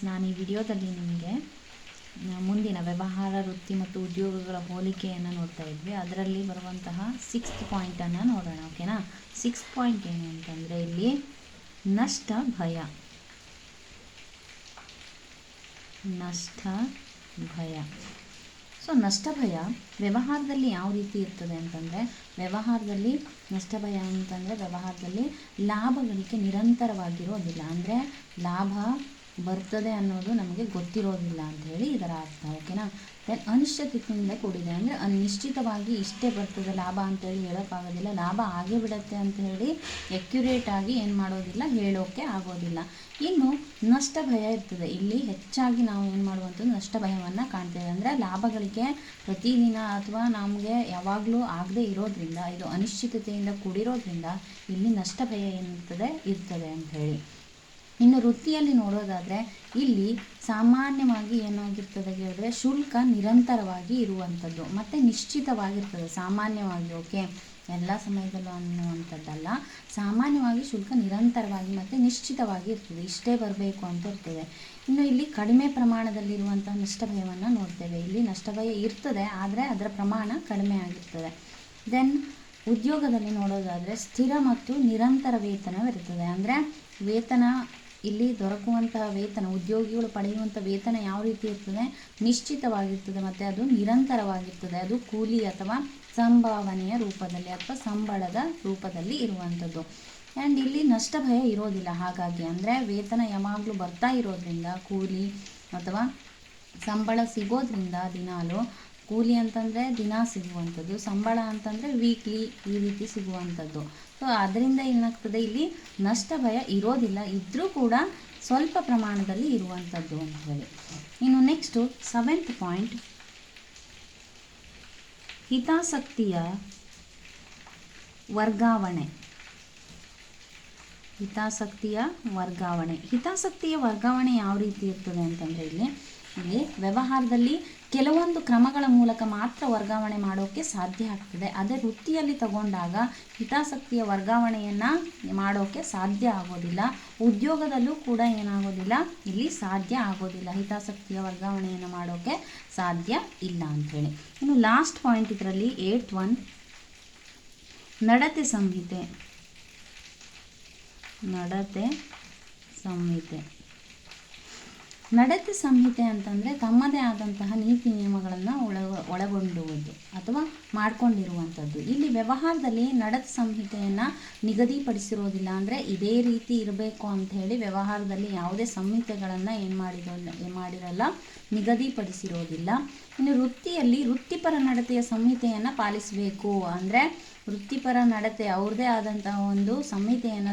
ನಾನು ಈ ವಿಡಿಯೋದಲ್ಲಿ ನಿಮಗೆ ಮುಂದಿನ ವ್ಯವಹಾರ ವೃತ್ತಿ ಮತ್ತು ಉದ್ಯೋಗಗಳ ಹೋಲಿಕೆಯನ್ನು ನೋಡ್ತಾ ಇದ್ವಿ. ಅದರಲ್ಲಿ ಬರುವಂತಹ 6th ಪಾಯಿಂಟನ್ನು ನೋಡೋಣ. ಓಕೆನಾ. 6th ಪಾಯಿಂಟ್ ಏನು ಅಂತಂದರೆ ಇಲ್ಲಿ ನಷ್ಟ ಭಯ. ಸೊ ನಷ್ಟ ಭಯ ವ್ಯವಹಾರದಲ್ಲಿ ಯಾವ ರೀತಿ ಇರ್ತದೆ ಅಂತಂದರೆ, ವ್ಯವಹಾರದಲ್ಲಿ ನಷ್ಟ ಭಯ ಅಂತಂದರೆ ವ್ಯವಹಾರದಲ್ಲಿ ಲಾಭ ಗಳಿಕೆ ನಿರಂತರವಾಗಿರೋದಿಲ್ಲ. ಅಂದರೆ ಲಾಭ ಬರ್ತದೆ ಅನ್ನೋದು ನಮಗೆ ಗೊತ್ತಿರೋದಿಲ್ಲ ಅಂತ ಹೇಳಿ ಇದರ ಅರ್ಥ. ಓಕೆನಾ. ದೆನ್ ಅನಿಶ್ಚಿತತೆಯಿಂದ ಕೂಡಿದೆ. ಅಂದರೆ ಅನಿಶ್ಚಿತವಾಗಿ ಇಷ್ಟೇ ಬರ್ತದೆ ಲಾಭ ಅಂತೇಳಿ ಹೇಳೋಕ್ಕಾಗೋದಿಲ್ಲ. ಲಾಭ ಆಗೇ ಬಿಡುತ್ತೆ ಅಂತ ಹೇಳಿ ಎಕ್ಯುರೇಟಾಗಿ ಏನು ಮಾಡೋದಿಲ್ಲ, ಹೇಳೋಕ್ಕೆ ಆಗೋದಿಲ್ಲ. ಇನ್ನು ನಷ್ಟ ಭಯ ಇರ್ತದೆ. ಇಲ್ಲಿ ಹೆಚ್ಚಾಗಿ ನಾವು ಏನು ಮಾಡುವಂಥದ್ದು ನಷ್ಟ ಭಯವನ್ನು ಕಾಣ್ತೇವೆ. ಅಂದರೆ ಲಾಭಗಳಿಗೆ ಪ್ರತಿದಿನ ಅಥವಾ ನಮಗೆ ಯಾವಾಗಲೂ ಆಗದೇ ಇರೋದ್ರಿಂದ, ಇದು ಅನಿಶ್ಚಿತತೆಯಿಂದ ಕೂಡಿರೋದ್ರಿಂದ ಇಲ್ಲಿ ನಷ್ಟ ಭಯ ಇರ್ತದೆ ಅಂತ ಹೇಳಿ. ಇನ್ನು ವೃತ್ತಿಯಲ್ಲಿ ನೋಡೋದಾದರೆ ಇಲ್ಲಿ ಸಾಮಾನ್ಯವಾಗಿ ಏನಾಗಿರ್ತದೆ ಹೇಳಿದ್ರೆ ಶುಲ್ಕ ನಿರಂತರವಾಗಿ ಇರುವಂಥದ್ದು ಮತ್ತು ನಿಶ್ಚಿತವಾಗಿರ್ತದೆ. ಸಾಮಾನ್ಯವಾಗಿ, ಓಕೆ, ಎಲ್ಲ ಸಮಯದಲ್ಲೂ ಅನ್ನುವಂಥದ್ದಲ್ಲ, ಸಾಮಾನ್ಯವಾಗಿ ಶುಲ್ಕ ನಿರಂತರವಾಗಿ ಮತ್ತು ನಿಶ್ಚಿತವಾಗಿ ಇರ್ತದೆ. ಇಷ್ಟೇ ಬರಬೇಕು ಅಂತ ಇರ್ತದೆ. ಇನ್ನು ಇಲ್ಲಿ ಕಡಿಮೆ ಪ್ರಮಾಣದಲ್ಲಿರುವಂಥ ನಷ್ಟ ಭಯವನ್ನು ನೋಡ್ತೇವೆ. ಇಲ್ಲಿ ನಷ್ಟ ಭಯ ಇರ್ತದೆ, ಆದರೆ ಅದರ ಪ್ರಮಾಣ ಕಡಿಮೆ ಆಗಿರ್ತದೆ. ದೆನ್ ಉದ್ಯೋಗದಲ್ಲಿ ನೋಡೋದಾದರೆ ಸ್ಥಿರ ಮತ್ತು ನಿರಂತರ ವೇತನವಿರ್ತದೆ. ಅಂದರೆ ವೇತನ ಇಲ್ಲಿ ದೊರಕುವಂತಹ ವೇತನ, ಉದ್ಯೋಗಿಗಳು ಪಡೆಯುವಂಥ ವೇತನ ಯಾವ ರೀತಿ ಇರ್ತದೆ, ನಿಶ್ಚಿತವಾಗಿರ್ತದೆ ಮತ್ತು ಅದು ನಿರಂತರವಾಗಿರ್ತದೆ. ಅದು ಕೂಲಿ ಅಥವಾ ಸಂಭಾವನೆಯ ರೂಪದಲ್ಲಿ ಅಥವಾ ಸಂಬಳದ ರೂಪದಲ್ಲಿ ಇರುವಂಥದ್ದು. ಆ್ಯಂಡ್ ಇಲ್ಲಿ ನಷ್ಟ ಭಯ ಇರೋದಿಲ್ಲ. ಹಾಗಾಗಿ ಅಂದರೆ ವೇತನ ಯಾವಾಗಲೂ ಬರ್ತಾ ಇರೋದ್ರಿಂದ, ಕೂಲಿ ಅಥವಾ ಸಂಬಳ ಸಿಗೋದ್ರಿಂದ ದಿನಾಲು, ಕೂಲಿ ಅಂತಂದರೆ ದಿನ ಸಿಗುವಂಥದ್ದು, ಸಂಬಳ ಅಂತಂದರೆ ವೀಕ್ಲಿ ಈ ರೀತಿ ಸಿಗುವಂಥದ್ದು. ಸೊ ಅದರಿಂದ ಏನಾಗ್ತದೆ, ಇಲ್ಲಿ ನಷ್ಟ ಭಯ ಇರೋದಿಲ್ಲ, ಇದ್ದರೂ ಕೂಡ ಸ್ವಲ್ಪ ಪ್ರಮಾಣದಲ್ಲಿ ಇರುವಂಥದ್ದು ಅಂತ ಹೇಳಿ. ಇನ್ನು ನೆಕ್ಸ್ಟು 7th ಪಾಯಿಂಟ್, ಹಿತಾಸಕ್ತಿಯ ವರ್ಗಾವಣೆ. ಹಿತಾಸಕ್ತಿಯ ವರ್ಗಾವಣೆ ಯಾವ ರೀತಿ ಇರ್ತದೆ ಅಂತಂದರೆ ಇಲ್ಲಿ ವ್ಯವಹಾರದಲ್ಲಿ ಕೆಲವೊಂದು ಕ್ರಮಗಳ ಮೂಲಕ ಮಾತ್ರ ವರ್ಗಾವಣೆ ಮಾಡೋಕ್ಕೆ ಸಾಧ್ಯ ಆಗ್ತದೆ. ಅದೇ ವೃತ್ತಿಯಲ್ಲಿ ತಗೊಂಡಾಗ ಹಿತಾಸಕ್ತಿಯ ವರ್ಗಾವಣೆಯನ್ನು ಮಾಡೋಕ್ಕೆ ಸಾಧ್ಯ ಆಗೋದಿಲ್ಲ. ಉದ್ಯೋಗದಲ್ಲೂ ಕೂಡ ಏನಾಗೋದಿಲ್ಲ, ಇಲ್ಲಿ ಸಾಧ್ಯ ಆಗೋದಿಲ್ಲ. ಹಿತಾಸಕ್ತಿಯ ವರ್ಗಾವಣೆಯನ್ನು ಮಾಡೋಕ್ಕೆ ಸಾಧ್ಯ ಇಲ್ಲ ಅಂಥೇಳಿ. ಇನ್ನು ಲಾಸ್ಟ್ ಪಾಯಿಂಟ್ ಇದರಲ್ಲಿ 8th one, ನಡತೆ ಸಂಹಿತೆ. ನಡತೆ ಸಂಹಿತೆ ಅಂತಂದರೆ ತಮ್ಮದೇ ಆದಂತಹ ನೀತಿ ನಿಯಮಗಳನ್ನು ಒಳಗೊಂಡುವುದು ಅಥವಾ ಮಾಡಿಕೊಂಡಿರುವಂಥದ್ದು. ಇಲ್ಲಿ ವ್ಯವಹಾರದಲ್ಲಿ ನಡತೆ ಸಂಹಿತೆಯನ್ನು ನಿಗದಿಪಡಿಸಿರೋದಿಲ್ಲ. ಅಂದರೆ ಇದೇ ರೀತಿ ಇರಬೇಕು ಅಂಥೇಳಿ ವ್ಯವಹಾರದಲ್ಲಿ ಯಾವುದೇ ಸಂಹಿತೆಗಳನ್ನು ಏನು ಮಾಡಿರಲ್ಲ, ನಿಗದಿಪಡಿಸಿರೋದಿಲ್ಲ. ಇನ್ನು ವೃತ್ತಿಯಲ್ಲಿ ವೃತ್ತಿಪರ ನಡತೆಯ ಸಂಹಿತೆಯನ್ನು ಪಾಲಿಸಬೇಕು. ಅಂದರೆ ವೃತ್ತಿಪರ ನಡತೆ ಅವ್ರದ್ದೇ ಆದಂತಹ ಒಂದು ಸಂಹಿತೆಯನ್ನು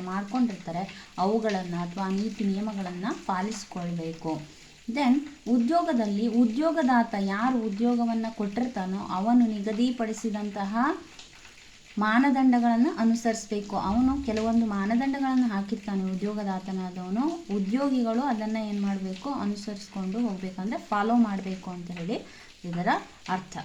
ಮಾಡ್ಕೊಂಡಿರ್ತಾರೆ. ಅವುಗಳನ್ನು ಅಥವಾ ನೀತಿ ನಿಯಮಗಳನ್ನು ಪಾಲಿಸ್ಕೊಳ್ಬೇಕು. ದೆನ್ ಉದ್ಯೋಗದಲ್ಲಿ ಉದ್ಯೋಗದಾತ ಯಾರು ಉದ್ಯೋಗವನ್ನು ಕೊಟ್ಟಿರ್ತಾನೋ ಅವನು ನಿಗದಿಪಡಿಸಿದಂತಹ ಮಾನದಂಡಗಳನ್ನು ಅನುಸರಿಸಬೇಕು. ಅವನು ಕೆಲವೊಂದು ಮಾನದಂಡಗಳನ್ನು ಹಾಕಿರ್ತಾನೆ ಉದ್ಯೋಗದಾತನಾದವನು. ಉದ್ಯೋಗಿಗಳು ಅದನ್ನು ಏನು ಮಾಡಬೇಕು, ಅನುಸರಿಸ್ಕೊಂಡು ಹೋಗಬೇಕು, ಅಂದರೆ ಫಾಲೋ ಮಾಡಬೇಕು ಅಂತ ಹೇಳಿ ಇದರ ಅರ್ಥ.